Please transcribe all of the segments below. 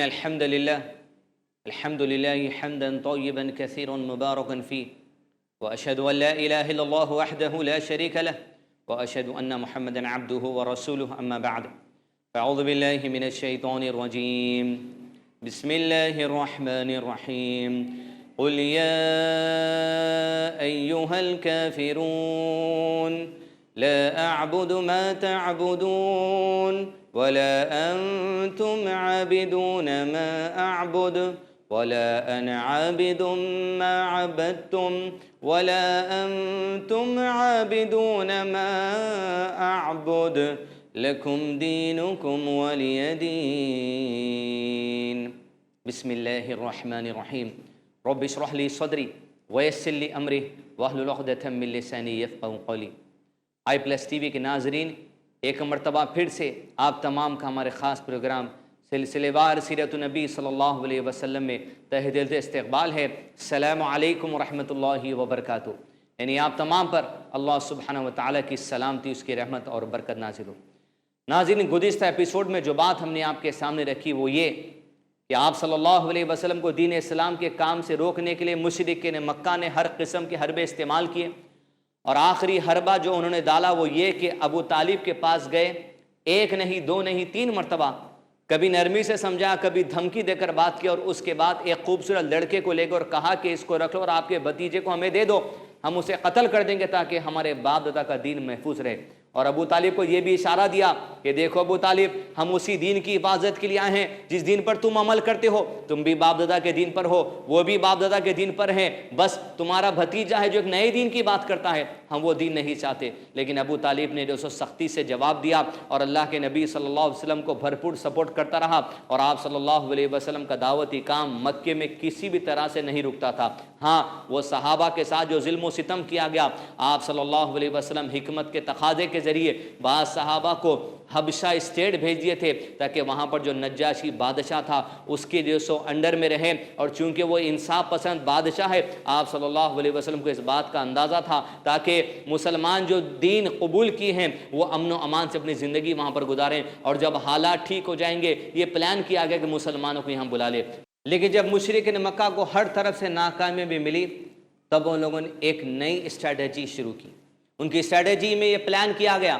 إن الحمد لله حمدا طيبا كثيرا مباركا فيه، وأشهد أن لا إله إلا الله وحده لا شريك له، وأشهد أن محمدا عبده ورسوله. أما بعد، فأعوذ بالله من الشيطان الرجيم. بسم الله الرحمن الرحيم. قل يا أيها الكافرون لا أعبد ما تعبدون ولا أنتم عابدون ما أعبد ولا أنا عابد ما عبدتم ولا أنتم عابدون ما أعبد لكم دينكم ولي دين. بسم الله الرحمن الرحيم. رب اشرح لي صدري ويسر لي أمري واحلل عقدة من لساني يفقهوا قولي. آئی پلس ٹی وی کے ناظرین، ایک مرتبہ پھر سے آپ تمام کا ہمارے خاص پروگرام سلسلے وار سیرت النبی صلی اللہ علیہ وسلم میں تہ دل سے استقبال ہے. السلام علیکم ورحمۃ اللہ وبرکاتہ. یعنی آپ تمام پر اللہ سبحانہ وتعالی کی سلامتی، اس کی رحمت اور برکت نازل ہو. ناظرین، گزشتہ ایپیسوڈ میں جو بات ہم نے آپ کے سامنے رکھی وہ یہ کہ آپ صلی اللہ علیہ وسلم کو دین اسلام کے کام سے روکنے کے لیے مشرکین مکہ نے ہر قسم کے حربے استعمال کیے، اور آخری حربہ جو انہوں نے ڈالا وہ یہ کہ ابو طالب کے پاس گئے، ایک نہیں دو نہیں تین مرتبہ، کبھی نرمی سے سمجھا، کبھی دھمکی دے کر بات کی، اور اس کے بعد ایک خوبصورت لڑکے کو لے گئے اور کہا کہ اس کو رکھ لو اور آپ کے بھتیجے کو ہمیں دے دو، ہم اسے قتل کر دیں گے تاکہ ہمارے باپ دادا کا دین محفوظ رہے. اور ابو طالب کو یہ بھی اشارہ دیا کہ دیکھو ابو طالب، ہم اسی دین کی حفاظت کے لیے آئے ہیں جس دین پر تم عمل کرتے ہو، تم بھی باپ دادا کے دین پر ہو، وہ بھی باپ دادا کے دین پر ہیں، بس تمہارا بھتیجا ہے جو ایک نئے دین کی بات کرتا ہے، ہم وہ دین نہیں چاہتے. لیکن ابو طالب نے جو سو سختی سے جواب دیا اور اللہ کے نبی صلی اللہ علیہ وسلم کو بھرپور سپورٹ کرتا رہا، اور آپ صلی اللہ علیہ وسلم کا دعوتی کام مکے میں کسی بھی طرح سے نہیں رکتا تھا. ہاں، وہ صحابہ کے ساتھ جو ظلم و ستم کیا گیا، آپ صلی اللہ علیہ وسلم حکمت کے تقاضے کے ذریعے بعض صحابہ کو حبشہ اسٹیٹ بھیج دیے تھے تاکہ وہاں پر جو نجاشی بادشاہ تھا اس کے جو سو انڈر میں رہیں، اور چونکہ وہ انصاف پسند بادشاہ ہے، آپ صلی اللہ علیہ وسلم کو اس بات کا اندازہ تھا تاکہ مسلمان جو دین قبول کی ہیں وہ امن و امان سے اپنی زندگی وہاں پر گزاریں، اور جب حالات ٹھیک ہو جائیں گے یہ پلان کیا گیا کہ مسلمانوں کو یہاں بلا لے. لیکن جب مشرکین مکہ کو ہر طرف سے ناکامی بھی ملی، تب ان لوگوں نے ایک نئی اسٹریٹجی شروع کی. ان کی اسٹریٹجی میں یہ پلان کیا گیا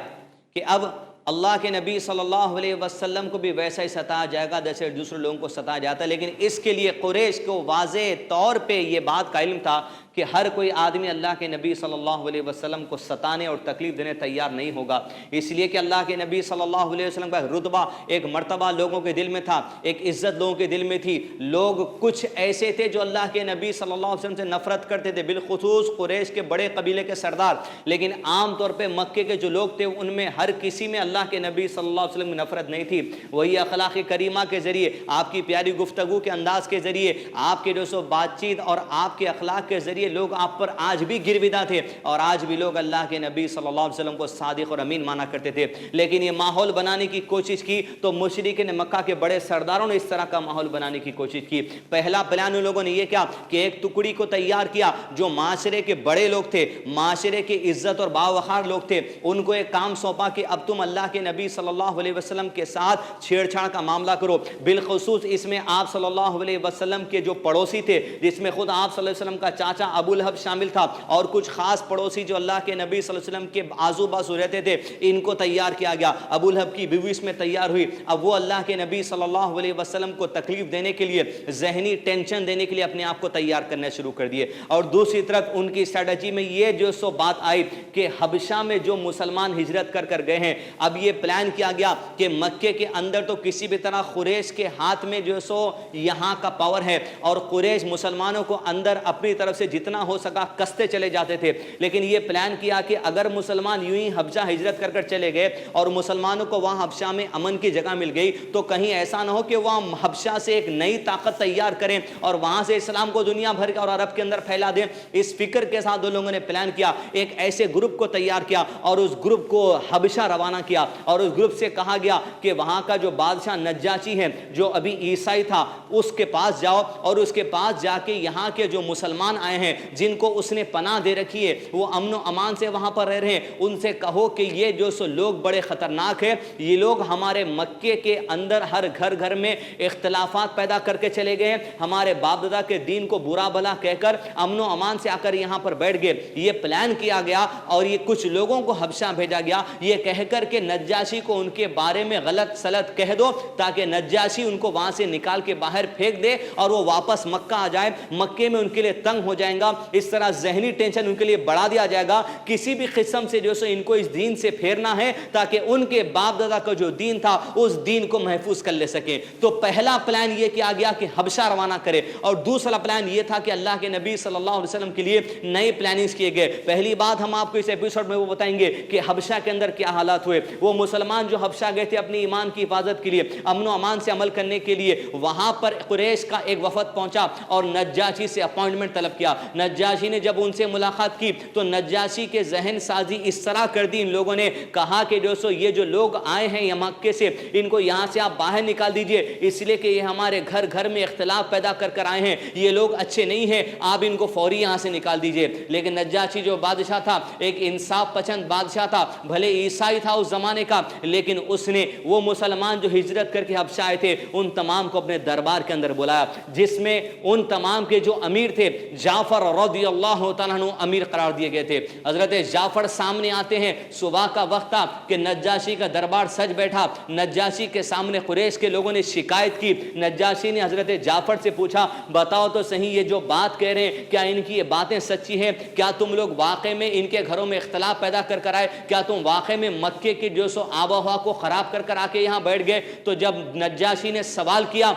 کہ اب اللہ کے نبی صلی اللہ علیہ وسلم کو بھی ویسا ہی ستایا جائے گا جیسے دوسرے لوگوں کو ستایا جاتا ہے. لیکن اس کے لیے قریش کو واضح طور پہ یہ بات کا علم تھا کہ ہر کوئی آدمی اللہ کے نبی صلی اللہ علیہ وسلم کو ستانے اور تکلیف دینے تیار نہیں ہوگا، اس لیے کہ اللہ کے نبی صلی اللہ علیہ وسلم کا رتبہ، ایک مرتبہ لوگوں کے دل میں تھا، ایک عزت لوگوں کے دل میں تھی. لوگ کچھ ایسے تھے جو اللہ کے نبی صلی اللہ علیہ وسلم سے نفرت کرتے تھے، بالخصوص قریش کے بڑے قبیلے کے سردار. لیکن عام طور پہ مکے کے جو لوگ تھے ان میں ہر کسی میں اللہ کے نبی صلی اللہ علیہ وسلم کی نفرت نہیں تھی. وہی اخلاق کریمہ کے ذریعے، آپ کی پیاری گفتگو کے انداز کے ذریعے، آپ کے جو سو بات چیت اور آپ کے اخلاق کے ذریعے لوگ آپ پر آج بھی گرویدہ تھے، اور آج بھی لوگ اللہ کے نبی صلی اللہ علیہ وسلم کو صادق اور امین مانا کرتے تھے. لیکن یہ ماحول بنانے کی کوشش کی تو مشرکین مکہ کے بڑے سرداروں نے اس طرح کا ماحول بنانے کی کوشش کی. پہلا پلان ان لوگوں نے یہ کیا کہ ایک ٹکڑی کو تیار کیا جو معاشرے کے بڑے لوگ تھے، معاشرے کی عزت اور باوقار لوگ تھے. ان کو ایک کام سونپا کہ اب تم اللہ کے نبی صلی اللہ علیہ وسلم کے ساتھ چھیڑ چھاڑ کا معاملہ کرو. بالخصوص اس میں آپ صلی اللہ علیہ وسلم کے جو پڑوسی تھے، جس میں خود آپ صلی اللہ علیہ وسلم کا چاچا ابو لہب شامل تھا، اور کچھ خاص پڑوسی جو اللہ کے نبی صلی اللہ علیہ وسلم کے آزو بازو رہتے تھے، ان کو تیار کیا گیا. ابو لہب کی بیوی اس میں تیار ہوئی. اب وہ اللہ کے نبی صلی اللہ علیہ وسلم کو تکلیف دینے کے لیے، ذہنی ٹینشن دینے کے لیے اپنے آپ کو تیار کرنا شروع کر دیے. اور دوسری طرف ان کی اسٹریٹجی میں یہ جو سو بات آئی کہ حبشہ میں جو مسلمان ہجرت کر کر گئے ہیں، اب یہ پلان کیا گیا کہ مکے کے اندر تو کسی بھی طرح قریش کے ہاتھ میں جو سو یہاں کا پاور ہے، اور قریش مسلمانوں کو اندر اپنی طرف سے جتنا ہو سکا کستے چلے جاتے تھے. لیکن یہ پلان کیا کہ اگر مسلمان یوں ہی حبشہ ہجرت کر کر چلے گئے اور مسلمانوں کو وہاں حبشہ میں امن کی جگہ مل گئی تو کہیں ایسا نہ ہو کہ وہاں حبشہ سے ایک نئی طاقت تیار کریں اور وہاں سے اسلام کو دنیا بھر اور عرب کے اندر پھیلا دیں. اس فکر کے ساتھ دو لوگوں نے پلان کیا، ایک ایسے گروپ کو تیار کیا اور اس گروپ کو حبشہ روانہ کیا، اور اس گروپ سے کہا گیا کہ وہاں کا جو بادشاہ نجاشی ہے جو ابھی عیسائی تھا، اس کے پاس جاؤ اور اس کے پاس جا کے یہاں کے جو مسلمان آئے ہیں ہیں جن کو اس نے پناہ دے رکھی ہے، وہ امن و امان سے وہاں پر رہ رہے ہیں، ان سے کہو کہ یہ جو سو لوگ بڑے خطرناک ہیں، یہ لوگ ہمارے مکے کے اندر ہر گھر گھر میں اختلافات پیدا کر کے چلے گئے ہیں، ہمارے باپ دادا کے دین کو برا بھلا کہہ کر امن و امان سے آ کر یہاں پر بیٹھ گئے۔ یہ پلان کیا گیا اور یہ کچھ لوگوں کو حبشہ بھیجا گیا یہ کہہ کر کہ نجاشی کو ان کے بارے میں غلط سلط کہہ دو تاکہ نجاشی ان کو وہاں سے نکال کے باہر پھینک دے اور وہ واپس مکہ آ جائے، مکے میں ان کے لیے تنگ ہو جائیں گا، اس طرح ذہنی ٹینشن ان کے لیے بڑھا دیا جائے گا، کسی بھی قسم سے جو سو ان کو اس دین سے پھیرنا ہے تاکہ ان کے باپ دادا کا جو دین تھا اس دین کو محفوظ کر لے سکیں۔ تو پہلا پلان یہ کیا گیا کہ حبشہ روانہ کرے، اور دوسرا پلان یہ تھا کہ اللہ کے نبی صلی اللہ علیہ وسلم کے لیے نئے پلاننگز کیے گئے۔ پہلی بات ہم آپ کو اس ایپیسوڈ میں وہ بتائیں گے کہ حبشہ کے اندر کیا حالات ہوئے۔ وہ مسلمان جو حبشہ گئے تھے اپنی ایمان کی حفاظت کے لیے، امن و امان سے عمل کرنے کے لیے، وہاں پر قریش کا ایک وفد پہنچا اور نجاشی سے اپوائنٹمنٹ طلب کیا۔ نجاشی نے جب ان سے ملاقات کی تو نجاشی کے ذہن سازی اس طرح کر دی، ان لوگوں نے کہا کہ جو سو یہ جو لوگ آئے ہیں یہ مکے سے، ان کو یہاں سے آپ باہر نکال دیجئے، اس لیے کہ یہ ہمارے گھر گھر میں اختلاف پیدا کر کر آئے ہیں، یہ لوگ اچھے نہیں ہیں، آپ ان کو فوری یہاں سے نکال دیجئے۔ لیکن نجاشی جو بادشاہ تھا ایک انصاف پسند بادشاہ تھا، بھلے عیسائی تھا اس زمانے کا، لیکن اس نے وہ مسلمان جو ہجرت کر کے حبشہ آئے تھے ان تمام کو اپنے دربار کے اندر بلایا، جس میں ان تمام کے جو امیر تھے جعفر رضی اللہ تعالیٰ عنہ امیر قرار دیے گئے تھے۔ حضرت جعفر سامنے آتے ہیں، صبح کا وقت تھا کہ نجاشی کا دربار سج بیٹھا، نجاشی کے سامنے قریش کے لوگوں نے شکایت کی، نجاشی نے حضرت جعفر سے پوچھا بتاؤ تو صحیح یہ جو بات کہہ رہے ہیں کیا ان کی یہ باتیں سچی ہیں؟ کیا تم لوگ واقع میں ان کے گھروں میں اختلاف پیدا کر کر آئے؟ کیا تم واقع میں مکے کی جو سو آب و ہوا کو خراب کر کر آ کے یہاں بیٹھ گئے؟ تو جب نجاشی نے سوال کیا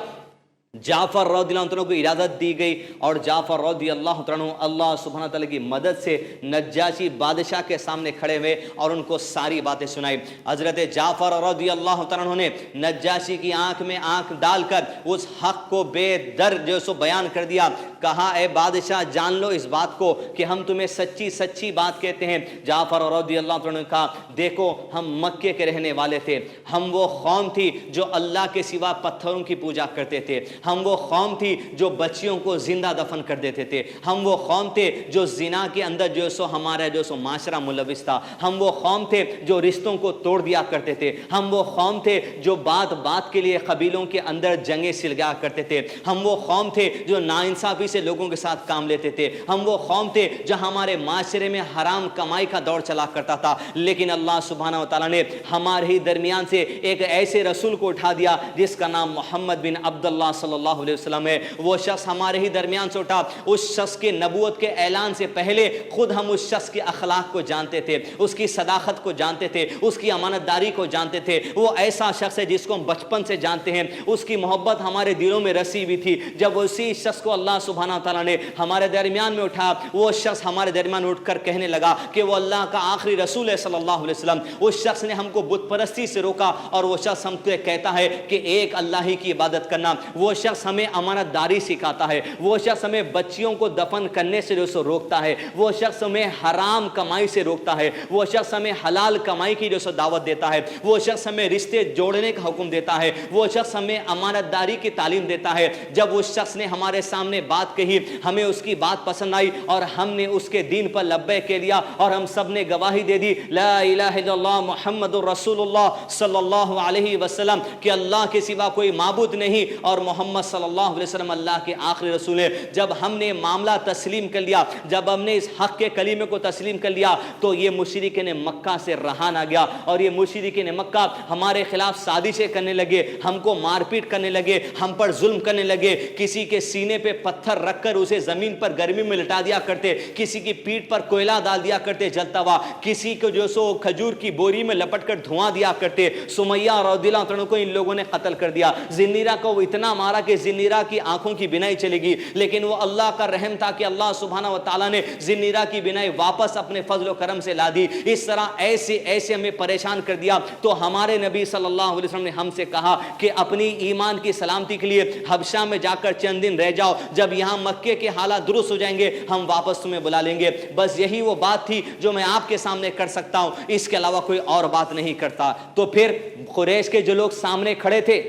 جعفر رضی اللہ عنہ کو اجازت دی گئی اور جعفر رضی اللہ عنہ اللہ سبحانہ تعالیٰ کی مدد سے نجاشی بادشاہ کے سامنے کھڑے ہوئے اور ان کو ساری باتیں سنائی۔ حضرت جعفر رضی اللہ عنہ نے نجاشی کی آنکھ میں آنکھ ڈال کر اس حق کو بے در جو سو بیان کر دیا، کہا اے بادشاہ جان لو اس بات کو کہ ہم تمہیں سچی سچی بات کہتے ہیں۔ جعفر رضی اللہ عنہ نے کہا دیکھو ہم مکے کے رہنے والے تھے، ہم وہ قوم تھی جو اللہ کے سوا پتھروں کی پوجا کرتے تھے، ہم وہ قوم تھی جو بچیوں کو زندہ دفن کر دیتے تھے، ہم وہ قوم تھے جو زنا کے اندر جو سو ہمارا جو سو معاشرہ ملوث تھا، ہم وہ قوم تھے جو رشتوں کو توڑ دیا کرتے تھے، ہم وہ قوم تھے جو بات بات کے لیے قبیلوں کے اندر جنگیں سلگایا کرتے تھے، ہم وہ قوم تھے جو ناانصافی سے لوگوں کے ساتھ کام لیتے تھے، ہم وہ قوم تھے جو ہمارے معاشرے میں حرام کمائی کا دور چلا کرتا تھا۔ لیکن اللہ سبحانہ و تعالیٰ نے ہمارے ہی درمیان سے ایک ایسے رسول کو اٹھا دیا جس کا نام محمد بن عبداللہ صلی اللہ علیہ وسلم ہے۔ وہ شخص ہمارے ہی درمیان سے اٹھا، اس شخص کے نبوت کے اعلان سے پہلے خود ہم اس شخص کے اخلاق کو جانتے تھے، اس کی صداقت کو جانتے تھے، اس کی امانت داری کو جانتے تھے۔ وہ ایسا شخص ہے جس کو ہم بچپن سے جانتے ہیں، اس کی محبت ہمارے دلوں میں رسی ہوئی تھی۔ جب اسی شخص کو اللہ سبحانہ تعالیٰ نے ہمارے درمیان میں اٹھا، وہ شخص ہمارے درمیان اٹھ کر کہنے لگا کہ وہ اللہ کا آخری رسول ہے صلی اللہ علیہ وسلم۔ اس شخص نے ہم کو بت پرستی سے روکا اور وہ شخص ہم کو کہتا ہے کہ ایک اللہ ہی کی عبادت کرنا۔ وہ شخص ہمیں امانت داری سکھاتا ہے، وہ شخص ہمیں بچیوں کو دفن کرنے سے جو سو روکتا ہے، وہ شخص ہمیں حرام کمائی سے روکتا ہے، وہ شخص ہمیں حلال کمائی کی جو سو دعوت دیتا ہے، وہ شخص ہمیں رشتے جوڑنے کا حکم دیتا ہے، وہ شخص ہمیں امانت داری کی تعلیم دیتا ہے۔ جب اس شخص نے ہمارے سامنے بات کہی، ہمیں اس کی بات پسند آئی اور ہم نے اس کے دین پر لبیک کہہ لیا اور ہم سب نے گواہی دے دی لا الہ الا اللہ محمد الرسول اللہ صلی اللہ علیہ وسلم کہ اللہ کے سوا کوئی معبود نہیں اور محمد صلی اللہ علیہ وسلم اللہ کے آخری رسول ہے۔ جب ہم نے معاملہ تسلیم کر لیا، جب ہم نے اس حق کے کلمے کو تسلیم کر لیا تو یہ مشرکین مکہ سے رہا نہ گیا اور یہ مشرکین مکہ ہمارے خلاف سازشیں کرنے لگے، ہم کو مار پیٹ کرنے لگے، ہم پر ظلم کرنے لگے، کسی کے سینے پہ پتھر رکھ کر اسے زمین پر گرمی میں لٹا دیا کرتے، کسی کی پیٹھ پر کوئلہ ڈال دیا کرتے جلتا ہوا، کسی کو جو سو کھجور کی بوری میں لپٹ کر دھواں دیا کرتے۔ سمیہ رضی اللہ عنہ کو ان لوگوں نے قتل کر دیا، زنیرہ کو وہ اتنا مارا کہ زنیرہ کی آنکھوں کی بینائی چلے گی، لیکن وہ اللہ کا رحم تھا کہ اللہ سبحانہ و تعالیٰ نے زنیرہ کی بینائی واپس اپنے فضل و کرم سے لا دی۔ اس طرح ایسے ہمیں پریشان کر دیا تو ہمارے نبی صلی اللہ علیہ وسلم نے ہم سے کہا کہ اپنی ایمان کی سلامتی کے لیے حبشہ میں جا کر چند دن رہ جاؤ، جب یہاں مکے کے حالات درست ہو جائیں گے ہم واپس تمہیں بلا لیں گے۔ بس یہی وہ بات تھی جو میں آپ کے سامنے کر سکتا ہوں، اس کے علاوہ کوئی اور بات نہیں کرتا۔ تو پھر قریش کے جو لوگ سامنے کھڑے تھے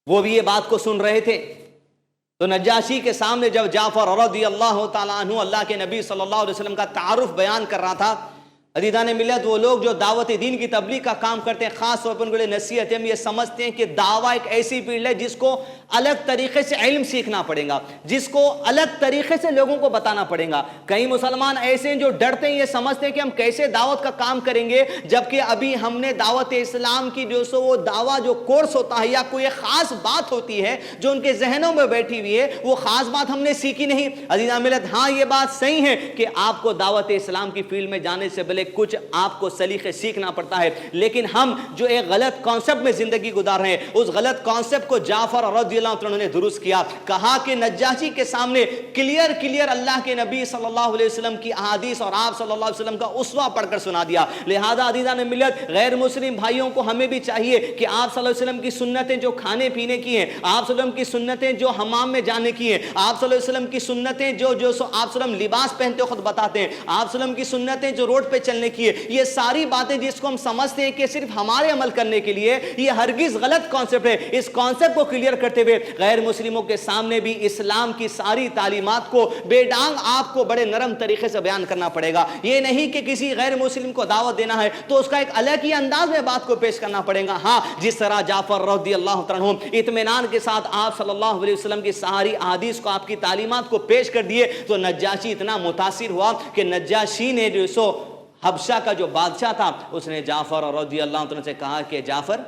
وہ بھی یہ بات کو سن رہے تھے، تو نجاشی کے سامنے جب جعفر رضی اللہ تعالیٰ عنہ اللہ کے نبی صلی اللہ علیہ وسلم کا تعارف بیان کر رہا تھا، عزیزان ملت وہ لوگ جو دعوت دین کی تبلیغ کا کام کرتے ہیں، خاص طور پر ان کے لیے نصیحت ہے، ہم یہ سمجھتے ہیں کہ دعویٰ ایک ایسی فیلڈ ہے جس کو الگ طریقے سے علم سیکھنا پڑے گا، جس کو الگ طریقے سے لوگوں کو بتانا پڑے گا۔ کئی مسلمان ایسے ہیں جو ڈرتے ہیں، یہ سمجھتے ہیں کہ ہم کیسے دعوت کا کام کریں گے، جبکہ ابھی ہم نے دعوت اسلام کی جو سو وہ دعویٰ جو کورس ہوتا ہے یا کوئی خاص بات ہوتی ہے جو ان کے ذہنوں میں بیٹھی ہوئی ہے، وہ خاص بات ہم نے سیکھی نہیں۔ عزیزان ملت، ہاں یہ بات صحیح ہے کہ آپ کو دعوت اسلام کی فیلڈ میں جانے سے پہلے کچھ آپ کو سلیقے سیکھنا پڑتا ہے، لیکن ہم جو ایک غلط کانسیپٹ میں زندگی گزار رہے ہیں، اس غلط کانسیپٹ کو جعفر رضی اللہ عنہ نے درست کیا۔ کہا کہ نجاشی کے سامنے کلیئر اللہ کے نبی صلی اللہ علیہ وسلم کی احادیث اور آپ صلی اللہ علیہ وسلم کا اسوہ پڑھ کر سنا دیا۔ لہذا عزیزان ملت، غیر مسلم بھائیوں کو ہمیں بھی چاہیے کہ آپ صلی اللہ علیہ وسلم کی سنتیں جو کھانے پینے کی ہیں، آپ صلی اللہ علیہ وسلم کی سنتیں جو حمام میں جانے کی ہیں، آپ صلی اللہ علیہ وسلم کی سنتیں جو آپ صلی اللہ علیہ وسلم لباس پہنتے خود بتاتے ہیں، آپ صلی اللہ علیہ وسلم کی سنتیں جو روڈ پہ چلنے کی ہے، یہ ساری باتیں جس کو ہم سمجھتے ہیں کہ صرف ہمارے عمل کرنے کے لیے، یہ ہرگز غلط کانسیپٹ ہے۔ اس کانسیپٹ کو کلیئر کرتے ہوئے غیر مسلموں کے سامنے بھی اسلام کی ساری تعلیمات کو بے ڈانگ آپ کو بڑے نرم طریقے سے بیان کرنا پڑے گا۔ یہ نہیں کہ کسی غیر مسلم کو دعوت دینا ہے تو اس کا ایک الگ ہی انداز میں بات کو پیش کرنا پڑے گا۔ ہاں، جس طرح جعفر رضی اللہ عنہ اطمینان کے ساتھ آپ صلی اللہ علیہ وسلم کی ساری احادیث کو، آپ کی تعلیمات کو پیش کر دیے، تو نجاشی اتنا متاثر ہوا کہ نجاشی نے جو سو حبشہ کا جو بادشاہ تھا، اس نے جعفر رضی اللہ عنہ سے کہا کہ جعفر،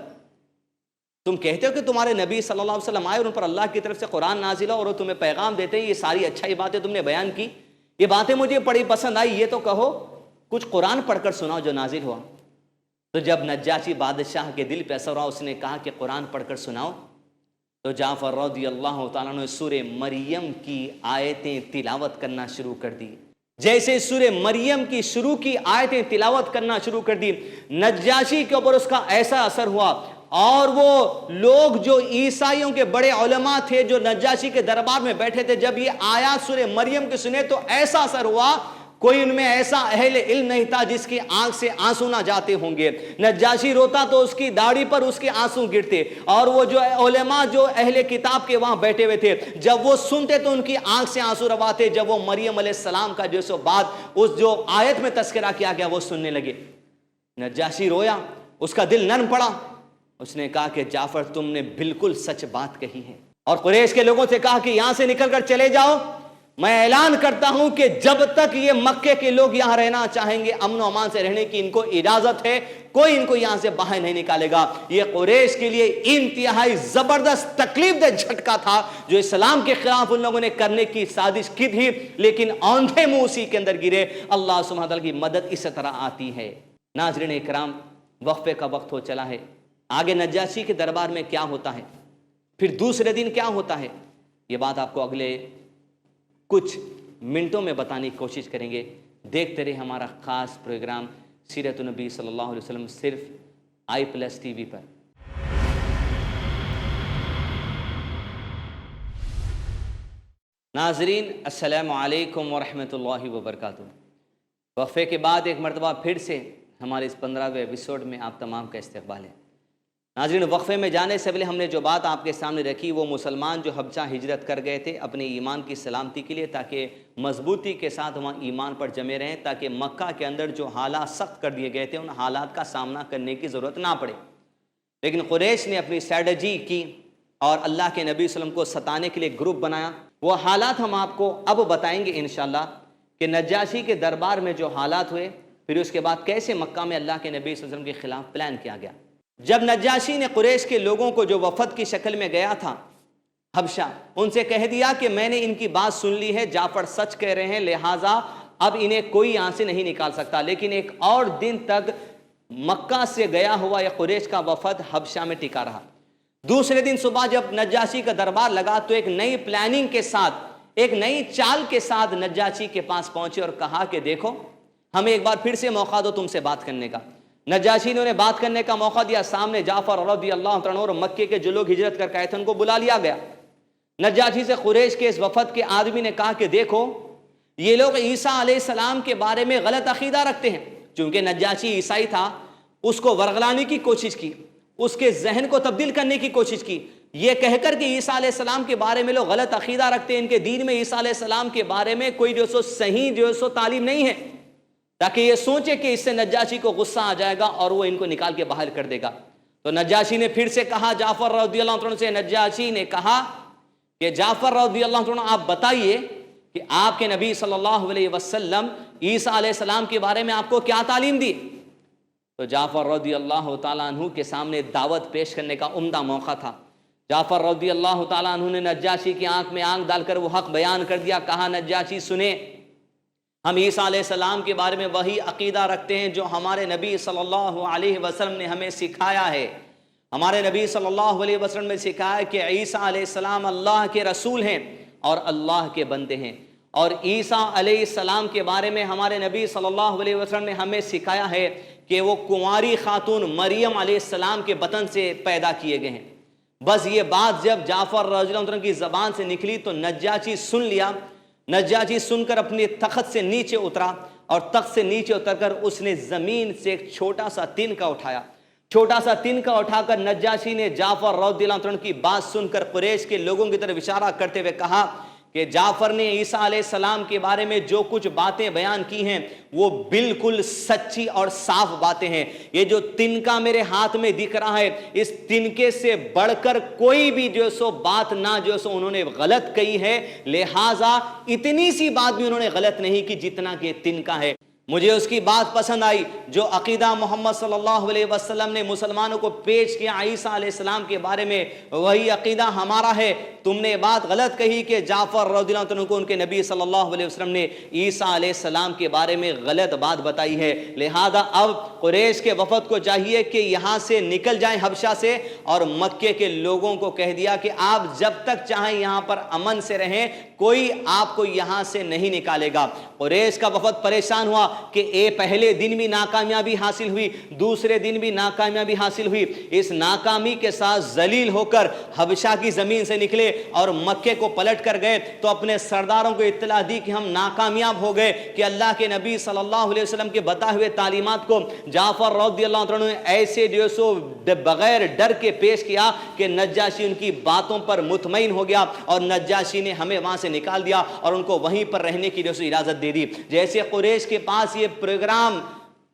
تم کہتے ہو کہ تمہارے نبی صلی اللہ علیہ وسلم آئے اور ان پر اللہ کی طرف سے قرآن نازل ہو اور وہ تمہیں پیغام دیتے ہیں، یہ ساری اچھائی باتیں تم نے بیان کی، یہ باتیں مجھے بڑی پسند آئی، یہ تو کہو کچھ قرآن پڑھ کر سناؤ جو نازل ہوا۔ تو جب نجاشی بادشاہ کے دل پہ اثر ہوا، اس نے کہا کہ قرآن پڑھ کر سناؤ، تو جعفر رضی اللہ تعالیٰ نے سورہ مریم کی آیتیں تلاوت کرنا شروع کر دی۔ جیسے سورہ مریم کی شروع کی آیتیں تلاوت کرنا شروع کر دی، نجاشی کے اوپر اس کا ایسا اثر ہوا، اور وہ لوگ جو عیسائیوں کے بڑے علماء تھے جو نجاشی کے دربار میں بیٹھے تھے، جب یہ آیات سورہ مریم کے سنے تو ایسا اثر ہوا، کوئی ان میں ایسا اہل علم نہیں تھا جس کی آنکھ سے آنسو نہ جاتے ہوں گے۔ نجاشی روتا تو اس کی داڑھی پر اس کے آنسو گرتے، اور وہ جو علماء جو اہل کتاب کے وہاں بیٹھے ہوئے تھے، جب وہ سنتے تو ان کی آنکھ سے آنسو رواتے، جب وہ مریم علیہ السلام کا جو سو بات اس جو آیت میں تذکرہ کیا گیا وہ سننے لگے۔ نجاشی رویا، اس کا دل نرم پڑا، اس نے کہا کہ جعفر تم نے بالکل سچ بات کہی ہے، اور قریش کے لوگوں سے کہا کہ یہاں سے نکل کر چلے جاؤ، میں اعلان کرتا ہوں کہ جب تک یہ مکے کے لوگ یہاں رہنا چاہیں گے، امن و امان سے رہنے کی ان کو اجازت ہے، کوئی ان کو یہاں سے باہر نہیں نکالے گا۔ یہ قریش کے لیے انتہائی زبردست تکلیف دہ جھٹکا تھا جو اسلام کے خلاف ان لوگوں نے کرنے کی سازش کی تھی، لیکن آندھے منہ اسی کے اندر گرے۔ اللہ سبحانہ وتعالی کی مدد اس طرح آتی ہے۔ ناظرین اکرام، وقفے کا وقت ہو چلا ہے، آگے نجاشی کے دربار میں کیا ہوتا ہے، پھر دوسرے دن کیا ہوتا ہے، یہ بات آپ کو اگلے کچھ منٹوں میں بتانے کی کوشش کریں گے۔ دیکھتے رہے ہمارا خاص پروگرام سیرت النبی صلی اللہ علیہ وسلم، صرف i+TV پر۔ ناظرین السلام علیکم ورحمۃ اللہ وبرکاتہ۔ وقفے کے بعد ایک مرتبہ پھر سے ہمارے اس 15ویں ایپیسوڈ میں آپ تمام کا استقبال ہے۔ ناظرین، وقفے میں جانے سے پہلے ہم نے جو بات آپ کے سامنے رکھی، وہ مسلمان جو حبشہ ہجرت کر گئے تھے اپنے ایمان کی سلامتی کے لیے، تاکہ مضبوطی کے ساتھ وہاں ایمان پر جمے رہیں، تاکہ مکہ کے اندر جو حالات سخت کر دیے گئے تھے ان حالات کا سامنا کرنے کی ضرورت نہ پڑے۔ لیکن قریش نے اپنی اسٹریٹجی کی اور اللہ کے نبی صلی اللہ علیہ وسلم کو ستانے کے لیے گروپ بنایا۔ وہ حالات ہم آپ کو اب بتائیں گے انشاءاللہ کہ نجاشی کے دربار میں جو حالات ہوئے، پھر اس کے بعد کیسے مکہ میں اللہ کے نبی صلی اللہ علیہ وسلم کے خلاف پلان کیا گیا۔ جب نجاشی نے قریش کے لوگوں کو جو وفد کی شکل میں گیا تھا حبشہ، ان سے کہہ دیا کہ میں نے ان کی بات سن لی ہے، جعفر سچ کہہ رہے ہیں، لہٰذا اب انہیں کوئی یہاں سے نہیں نکال سکتا۔ لیکن ایک اور دن تک مکہ سے گیا ہوا یہ قریش کا وفد حبشہ میں ٹکا رہا۔ دوسرے دن صبح جب نجاشی کا دربار لگا تو ایک نئی پلاننگ کے ساتھ، ایک نئی چال کے ساتھ نجاشی کے پاس پہنچے اور کہا کہ دیکھو، ہمیں ایک بار پھر سے موقع دو تم سے بات کرنے کا۔ نجاشی نے انہیں بات کرنے کا موقع دیا۔ سامنے جعفر رضی اللہ عنہ اور مکے کے جو لوگ ہجرت کر کے آئے تھے ان کو بلا لیا گیا۔ نجاشی سے قریش کے اس وفد کے آدمی نے کہا کہ دیکھو، یہ لوگ عیسیٰ علیہ السلام کے بارے میں غلط عقیدہ رکھتے ہیں۔ چونکہ نجاشی عیسائی تھا، اس کو ورغلانے کی کوشش کی، اس کے ذہن کو تبدیل کرنے کی کوشش کی۔ یہ کہہ کر کہ عیسیٰ علیہ السلام کے بارے میں لوگ غلط عقیدہ رکھتے ہیں، ان کے دین میں عیسیٰ علیہ السلام کے بارے میں کوئی جو سو صحیح جو سو تعلیم نہیں ہے، تاکہ یہ سوچے کہ اس سے نجاشی کو غصہ آ جائے گا اور وہ ان کو نکال کے باہر کر دے گا۔ تو نجاشی نے پھر سے کہا، جعفر رضی اللہ عنہ سے نجاشی نے کہا کہ جعفر رضی اللہ عنہ آپ بتائیے کہ آپ کے نبی صلی اللہ علیہ وسلم عیسیٰ علیہ السلام کے بارے میں آپ کو کیا تعلیم دی؟ تو جعفر رضی اللہ تعالیٰ عنہ کے سامنے دعوت پیش کرنے کا عمدہ موقع تھا۔ جعفر رضی اللہ تعالیٰ عنہ نے نجاشی کی آنکھ میں آنکھ ڈال کر وہ حق بیان کر دیا۔ کہا، نجاشی سنیں، ہم عیسیٰ علیہ السلام کے بارے میں وہی عقیدہ رکھتے ہیں جو ہمارے نبی صلی اللہ علیہ وسلم نے ہمیں سکھایا ہے۔ ہمارے نبی صلی اللہ علیہ وسلم نے سکھایا کہ عیسیٰ علیہ السلام اللہ کے رسول ہیں اور اللہ کے بندے ہیں، اور عیسیٰ علیہ السلام کے بارے میں ہمارے نبی صلی اللہ علیہ وسلم نے ہمیں سکھایا ہے کہ وہ کنواری خاتون مریم علیہ السلام کے بطن سے پیدا کیے گئے ہیں۔ بس یہ بات جب جعفر رضی اللہ عنہ کی زبان سے نکلی تو نجاشی سن لیا۔ نجاشی سن کر اپنے تخت سے نیچے اترا، اور تخت سے نیچے اتر کر اس نے زمین سے ایک چھوٹا سا تنکا اٹھایا۔ چھوٹا سا تنکا اٹھا کر نجاشی نے جعفر رضی اللہ عنہ کی بات سن کر قریش کے لوگوں کی طرف اشارہ کرتے ہوئے کہا کہ جعفر نے عیسیٰ علیہ السلام کے بارے میں جو کچھ باتیں بیان کی ہیں وہ بالکل سچی اور صاف باتیں ہیں۔ یہ جو تنکا میرے ہاتھ میں دکھ رہا ہے، اس تنکے سے بڑھ کر کوئی بھی جو سو بات نہ جو سو انہوں نے غلط کہی ہے، لہٰذا اتنی سی بات بھی انہوں نے غلط نہیں کی جتنا کہ تنکا ہے۔ مجھے اس کی بات پسند آئی جو عقیدہ محمد صلی اللہ علیہ وسلم نے مسلمانوں کو پیش کیا عیسیٰ علیہ السلام کے بارے میں، وہی عقیدہ ہمارا ہے۔ تم نے بات غلط کہی کہ جعفر رضی اللہ عنہ کو ان کے نبی صلی اللہ علیہ وسلم نے عیسیٰ علیہ السلام کے بارے میں غلط بات بتائی ہے، لہذا اب قریش کے وفد کو چاہیے کہ یہاں سے نکل جائیں حبشہ سے، اور مکے کے لوگوں کو کہہ دیا کہ آپ جب تک چاہیں یہاں پر امن سے رہیں، کوئی آپ کو یہاں سے نہیں نکالے گا۔ قریش کا وفد پریشان ہوا کہ پہلے دن بھی ناکامیابی حاصل ہوئی، دوسرے دن بھی ناکامیابی حاصل ہوئی۔ اس ناکامی کے ساتھ ذلیل ہو کر حبشہ کی زمین سے نکلے اور مکے کو پلٹ کر گئے، تو اپنے سرداروں کو اطلاع دی کہ ہم ناکامیاب ہو گئے، کہ اللہ کے نبی صلی اللہ علیہ وسلم کے بتائے ہوئے تعلیمات کو جعفر رضی اللہ عنہ نے ایسے جو سو بغیر ڈر کے پیش کیا کہ نجاشی ان کی باتوں پر مطمئن ہو گیا، اور نجاشی نے ہمیں وہاں سے نکال دیا اور ان کو وہیں پر رہنے کی جو سو اجازت دے دی۔ جیسے قریش کے پاس یہ پروگرام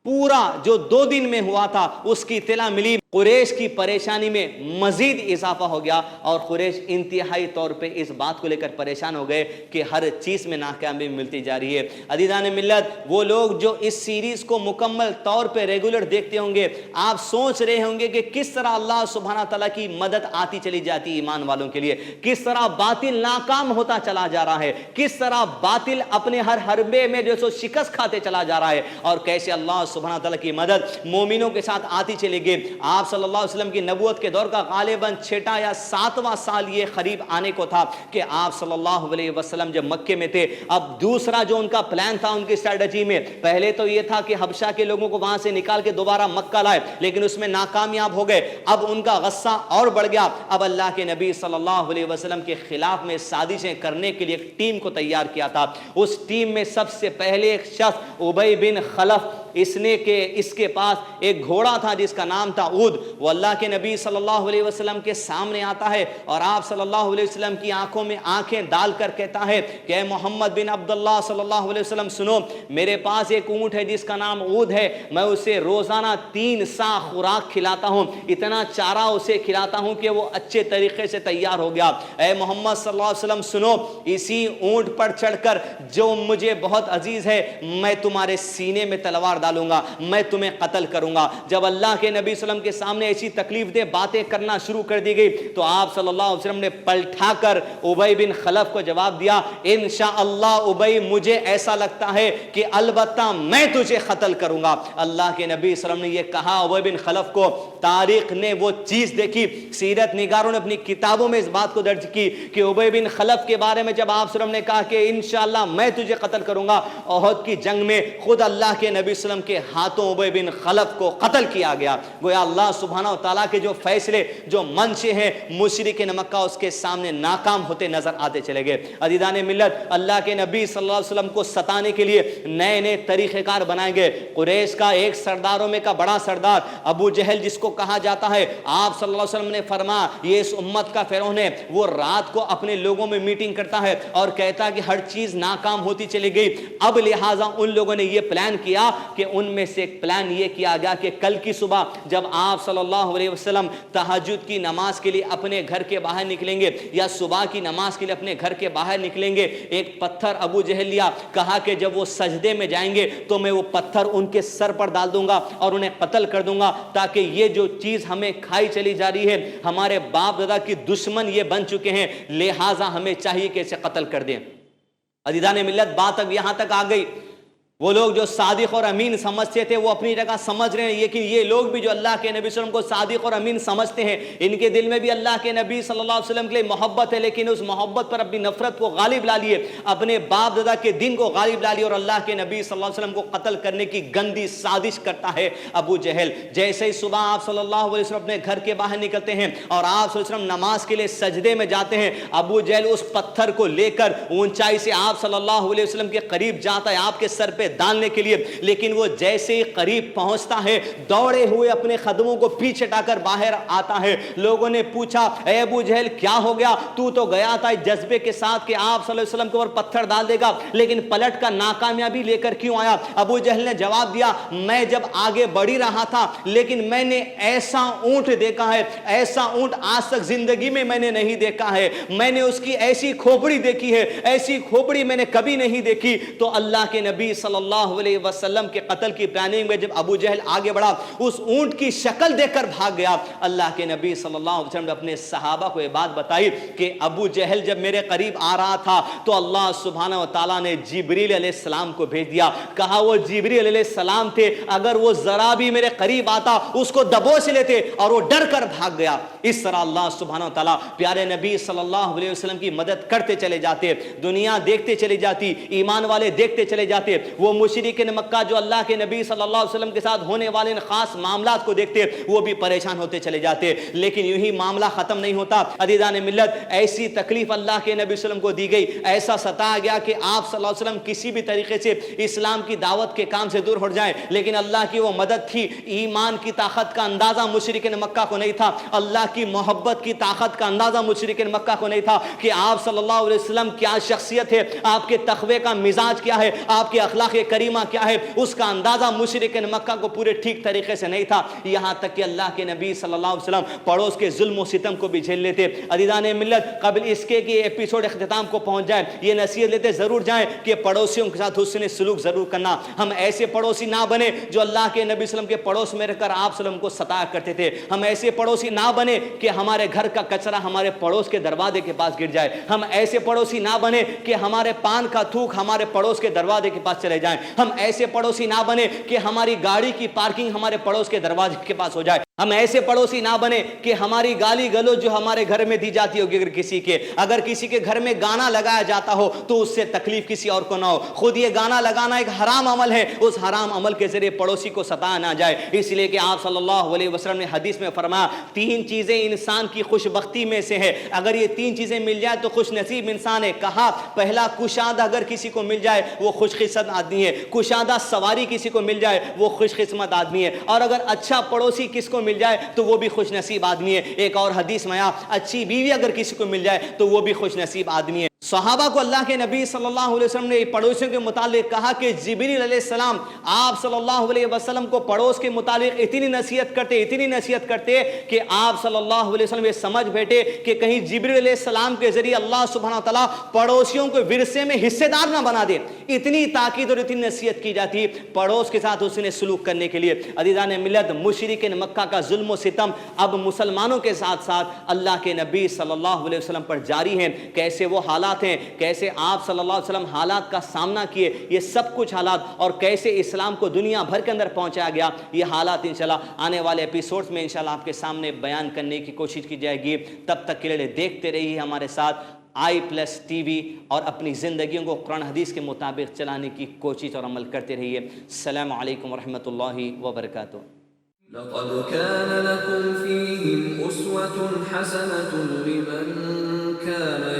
پورا جو 2 دن میں ہوا تھا اس کی اطلاع ملی، قریش کی پریشانی میں مزید اضافہ ہو گیا، اور قریش انتہائی طور پہ اس بات کو لے کر پریشان ہو گئے کہ ہر چیز میں ناکامی ملتی جا رہی ہے۔ عزیزان ملت، وہ لوگ جو اس سیریز کو مکمل طور پہ ریگولر دیکھتے ہوں گے، آپ سوچ رہے ہوں گے کہ کس طرح اللہ سبحانہ تعالیٰ کی مدد آتی چلی جاتی ایمان والوں کے لیے، کس طرح باطل ناکام ہوتا چلا جا رہا ہے، کس طرح باطل اپنے ہر حربے میں جو سو شکست کھاتے چلا جا رہا ہے، اور کیسے اللہ سبحانہ تعالیٰ کی مدد مومنوں کے ساتھ آتی چلی گئی۔ آپ صلی اللہ علیہ وسلم کی نبوت کے دور کا غالباً 6واں یا 7واں سال یہ قریب آنے کو تھا کہ آپ صلی اللہ علیہ وسلم جب مکے میں تھے۔ اب دوسرا جو ان کا پلان تھا ان کی اسٹریٹجی میں، پہلے تو یہ تھا کہ حبشہ کے لوگوں کو وہاں سے نکال کے دوبارہ مکہ لائے، لیکن اس میں ناکامیاب ہو گئے۔ اب ان کا غصہ اور بڑھ گیا، اب اللہ کے نبی صلی اللہ علیہ وسلم کے خلاف میں سازشیں کرنے کے لیے ایک ٹیم کو تیار کیا تھا۔ اس ٹیم میں سب سے پہلے ایک شخص ابی بن خلف، اس کے پاس ایک گھوڑا تھا جس کا نام تھا اود۔ وہ اللہ کے نبی صلی اللہ علیہ وسلم کے سامنے آتا ہے اور آپ صلی اللہ علیہ وسلم کی آنکھوں میں آنکھیں ڈال کر کہتا ہے کہ اے محمد بن عبداللہ صلی اللہ علیہ وسلم سنو، میرے پاس ایک اونٹ ہے جس کا نام اود ہے، میں اسے روزانہ 3 سا خوراک کھلاتا ہوں، اتنا چارہ اسے کھلاتا ہوں کہ وہ اچھے طریقے سے تیار ہو گیا۔ اے محمد صلی اللہ علیہ وسلم سنو، اسی اونٹ پر چڑھ کر جو مجھے بہت عزیز ہے، میں تمہارے سینے میں تلوار ڈالوں گا، میں تمہیں قتل کروں گا۔ جب اللہ کے نبی صلی اللہ علیہ وسلم کے سامنے ایسی تکلیف دہ باتیں کرنا شروع کر دی گئی تو آپ صلی اللہ علیہ وسلم نے پلٹا کر ابی بن خلف کو جواب دیا، انشاءاللہ ابی، مجھے ایسا لگتا ہے کہ البتہ میں تجھے قتل کروں گا۔ اللہ کے نبی صلی اللہ علیہ وسلم نے یہ کہا ابی بن خلف کو، تاریخ نے وہ چیز دیکھی، سیرت نگاروں نے اپنی کتابوں میں اس بات کو درج کی کہ ابی بن خلف کے بارے میں جب آپ صلی اللہ علیہ وسلم نے کہا کہ انشاءاللہ میں تجھے قتل کروں گا، احد کی جنگ میں خود اللہ کے نبی صلی اللہ علیہ وسلم کے ہاتھوں ابی بن خلف کو قتل کیا گیا. گویا اللہ سبحانہ و تعالیٰ کے جو فیصلے، جو منشے ہیں مشرکین مکہ اس کے سامنے ناکام ہوتے نظر آتے چلے گئے. عزیزان ملت، اللہ کے نبی صلی اللہ علیہ وسلم کو ستانے کے لیے نئے نئے طریقہ کار بنائے گئے. قریش کا ایک سرداروں میں کا بڑا سردار ابو جہل جس کو کہا جاتا ہے، آپ صلی اللہ علیہ وسلم نے فرمایا یہ اس امت کا فرعون ہے. وہ رات کو اپنے لوگوں میں میٹنگ کرتا ہے اور کہتا ہے کہ ہر چیز ناکام ہوتی چلی گئی. اب لہٰذا ان لوگوں نے یہ پلان کیا کہ ان میں سے ایک پلان یہ کیا گیا کہ کل کی صبح جب آپ صلی اللہ علیہ وسلم تہجد کی نماز کے لیے اپنے گھر کے باہر نکلیں گے یا صبح کی نماز کے لیے اپنے گھر کے باہر نکلیں گے، ایک پتھر ابو جہل لیا، کہا کہ جب وہ سجدے میں جائیں گے تو میں وہ پتھر ان کے سر پر ڈال دوں گا اور انہیں قتل کر دوں گا، تاکہ یہ جو چیز ہمیں کھائی چلی جا رہی ہے، ہمارے باپ دادا کی دشمن یہ بن چکے ہیں، لہٰذا ہمیں چاہیے کہ اسے قتل کر دیں. عزیزان ملت، بات اب یہاں تک آ گئی. وہ لوگ جو صادق اور امین سمجھتے تھے وہ اپنی جگہ سمجھ رہے ہیں، لیکن یہ لوگ بھی جو اللہ کے نبی صلی اللہ علیہ وسلم کو صادق اور امین سمجھتے ہیں، ان کے دل میں بھی اللہ کے نبی صلی اللہ علیہ وسلم کے لیے محبت ہے، لیکن اس محبت پر اپنی نفرت کو غالب لا لیے، اپنے باپ دادا کے دین کو غالب لا لیے اور اللہ کے نبی صلی اللہ علیہ وسلم کو قتل کرنے کی گندی سازش کرتا ہے ابو جہل. جیسے ہی صبح آپ صلی اللہ علیہ وسلم اپنے گھر کے باہر نکلتے ہیں اور آپ صلی اللہ علیہ وسلم نماز کے لیے سجدے میں جاتے ہیں، ابو جہل اس پتھر کو لے کر اونچائی سے آپ صلی اللہ علیہ وسلم کے قریب جاتا ہے آپ کے سر پہ ڈالنے کے لیے، لیکن وہ جیسے ہی قریب پہنچتا ہے دوڑے ہوئے اپنے قدموں کو پیچھے ہٹا کر باہر آتا ہے. لوگوں نے پوچھا اے ابو جہل کیا ہو گیا، تو گیا تھا جذبے کے ساتھ کہ آپ صلی اللہ علیہ وسلم کے اوپر پتھر ڈال دے گا، لیکن پلٹ کر ناکامیابی لے کر کیوں آیا؟ ابو جہل نے جواب دیا میں جب آگے بڑھی رہا تھا لیکن میں نے ایسا اونٹ دیکھا ہے، ایسا اونٹ آج تک زندگی میں نے نہیں دیکھا ہے، میں نے اس کی ایسی کھوپڑی دیکھی ہے، ایسی کھوپڑی میں نے کبھی نہیں دیکھی. تو اللہ کے نبی صلی اللہ علیہ وسلم کے قتل کی پلاننگ میں جب ابو جہل آگے بڑھا اس اونٹ کی شکل دیکھ کر بھاگ گیا. اللہ کے نبی صلی اللہ علیہ وسلم نے اپنے صحابہ کو یہ بات بتائی کہ ابو جہل جب میرے قریب آ رہا تھا تو اللہ سبحانہ و تعالیٰ نے جبریل علیہ السلام کو بھیج دیا. کہا وہ جبریل علیہ السلام تھے، اگر وہ ذرا بھی میرے قریب آتا اس کو دبوچ لیتے اور وہ ڈر کر بھاگ گیا. اس طرح اللہ سبحانہ و تعالیٰ پیارے نبی صلی اللہ علیہ وسلم کی مدد کرتے چلے جاتے، دنیا دیکھتے چلی جاتی، ایمان والے دیکھتے چلے جاتے. وہ مشرکین مکہ جو اللہ کے نبی صلی اللہ علیہ وسلم کے ساتھ ہونے والے ان خاص معاملات کو دیکھتے وہ بھی پریشان ہوتے چلے جاتے. لیکن یوں ہی معاملہ ختم نہیں ہوتا. عزیزان ملت، ایسی تکلیف اللہ کے نبی صلی اللہ علیہ وسلم کو دی گئی، ایسا ستایا گیا کہ آپ صلی اللہ علیہ وسلم کسی بھی طریقے سے اسلام کی دعوت کے کام سے دور ہٹ جائیں، لیکن اللہ کی وہ مدد تھی. ایمان کی طاقت کا اندازہ مشرکین مکہ کو نہیں تھا، اللہ کی محبت کی طاقت کا اندازہ مشرکین مکہ کو نہیں تھا کہ آپ صلی اللہ علیہ وسلم کیا شخصیت ہے، آپ کے تقوی کا مزاج کیا ہے، آپ کے اخلاق کریمہ کیا ہے، اس کا اندازہ مشرکین مکہ کو پورے ٹھیک طریقے سے نہیں تھا. یہاں تک کہ اللہ کے نبی صلی اللہ علیہ وسلم پڑوس کے ظلم و ستم کو بھی جھیل لیتے. عزیزان ملت، قبل اس کے کہ ایپیسوڈ اختتام کو پہنچ جائے یہ نصیحت لیتے ضرور جائیں کہ پڑوسیوں کے ساتھ حسن سلوک ضرور کرنا. ہم ایسے پڑوسی نہ بنے جو اللہ کے نبی صلی اللہ علیہ وسلم کے پڑوس میں رہ کر آپ صلی اللہ علیہ وسلم کو ستایا کرتے تھے. ہم ایسے پڑوسی نہ بنے کہ ہمارے گھر کا کچرا ہمارے پڑوس کے دروازے کے پاس گر جائے. ہم ایسے پڑوسی نہ بنے کہ ہمارے پان کا تھوک ہمارے پڑوس کے دروازے کے پاس چلے جائیں. ہم ایسے پڑوسی نہ بنے کہ ہماری گاڑی کی پارکنگ ہمارے پڑوس کے دروازے کے پاس ہو جائے. ہم ایسے پڑوسی نہ بنے کہ ہماری گالی گلوچ جو ہمارے گھر میں دی جاتی ہوگی اگر کسی کے گھر میں گانا لگایا جاتا ہو تو اس سے تکلیف کسی اور کو نہ ہو. خود یہ گانا لگانا ایک حرام عمل ہے، اس حرام عمل کے ذریعے پڑوسی کو ستایا نہ جائے. اس لیے کہ آپ صلی اللہ علیہ وسلم نے حدیث میں فرمایا 3 چیزیں انسان کی خوش بختی میں سے ہے، اگر یہ 3 چیزیں مل جائے تو خوش نصیب انسان ہے. کہا پہلا کشادہ اگر کسی کو مل جائے وہ خوش قسمت آدمی ہے، کشادہ سواری کسی کو مل جائے وہ خوش قسمت آدمی ہے، اور اگر اچھا پڑوسی کس کو مل جائے تو وہ بھی خوش نصیب آدمی ہے. ایک اور حدیث میں اچھی بیوی اگر کسی کو مل جائے تو وہ بھی خوش نصیب آدمی ہے. صحابہ کو اللہ کے نبی صلی اللہ علیہ وسلم نے پڑوسیوں کے متعلق کہا کہ جبریل علیہ السلام آپ صلی اللہ علیہ وسلم کو پڑوس کے متعلق اتنی نصیحت کرتے کہ آپ صلی اللہ علیہ وسلم یہ سمجھ بیٹھے کہ کہیں جبریل علیہ السلام کے ذریعے اللہ سبحانہ وتعالی پڑوسیوں کو ورثے میں حصے دار نہ بنا دے. اتنی تاکید اور اتنی نصیحت کی جاتی پڑوس کے ساتھ حسن سلوک کرنے کے لیے. عزیزان ملت، مشرکین مکہ کا ظلم و ستم اب مسلمانوں کے ساتھ ساتھ اللہ کے نبی صلی اللہ علیہ وسلم پر جاری ہیں. کیسے وہ حالات ہیں، کیسے آپ صلی اللہ علیہ وسلم حالات کا سامنا کیے، یہ سب کچھ حالات، اور کیسے اسلام کو دنیا بھر کے اندر پہنچایا گیا، یہ حالات انشاءاللہ آنے والے ایپیسوڈز میں انشاءاللہ آپ کے سامنے بیان کرنے کی کوشش کی جائے گی. تب تک کے لیے دیکھتے رہیے ہمارے ساتھ آئی پلس ٹی وی اور اپنی زندگیوں کو قرآن حدیث کے مطابق چلانے کی کوشش اور عمل کرتے رہیے۔ السلام علیکم ورحمۃ اللہ وبرکاتہ۔ لقد كان لكم فيهم أسوة حسنة لمن كان